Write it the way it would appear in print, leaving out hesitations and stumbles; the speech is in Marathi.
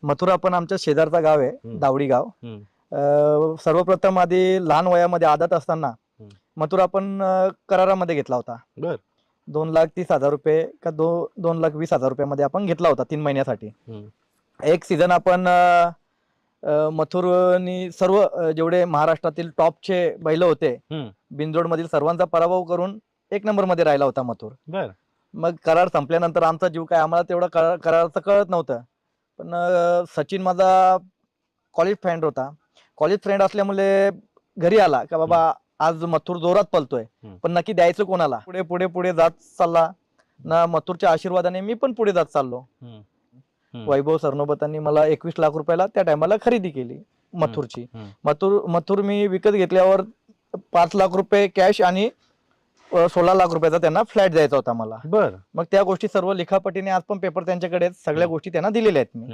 मथुरा पण आमच्या शेजारचा गाव आहे, दावडी गाव. सर्वप्रथम आधी लहान वयामध्ये आदत असताना मथुरा आपण करारामध्ये घेतला होता. 2,30,000 रुपये का 2,20,000 रुपयामध्ये आपण घेतला होता 3 महिन्यासाठी. एक सीझन आपण मथुरनी सर्व जेवढे महाराष्ट्रातील टॉपचे बैल होते बिनजोड मधील सर्वांचा पराभव करून 1 नंबर मध्ये राहिला होता मथुर. मग करार संपल्यानंतर आमचा जीव काय, आम्हाला तेवढं कराराचं कळत नव्हतं. पण सचिन माझा कॉलेज फ्रेंड होता. कॉलेज फ्रेंड असल्यामुळे घरी आला का बाबा आज मथुर जोरात पलतोय, पण नक्की द्यायचं कोणाला. पुढे पुढे पुढे जात चालला ना, मथुरच्या आशीर्वादाने मी पण पुढे जात चाललो. वैभव सरनोबतांनी मला 21 लाख रुपयाला त्या टायमाला खरेदी केली मथुरची. मथुर मी विकत घेतल्यावर 5 लाख रुपये कॅश आणि 16 लाख रुपयाचा त्यांना फ्लॅट द्यायचा होता मला. मग त्या गोष्टी सर्व लिखापटीने आज पण पेपर त्यांच्याकडे सगळ्या गोष्टी त्यांना दिलेल्या आहेत मी.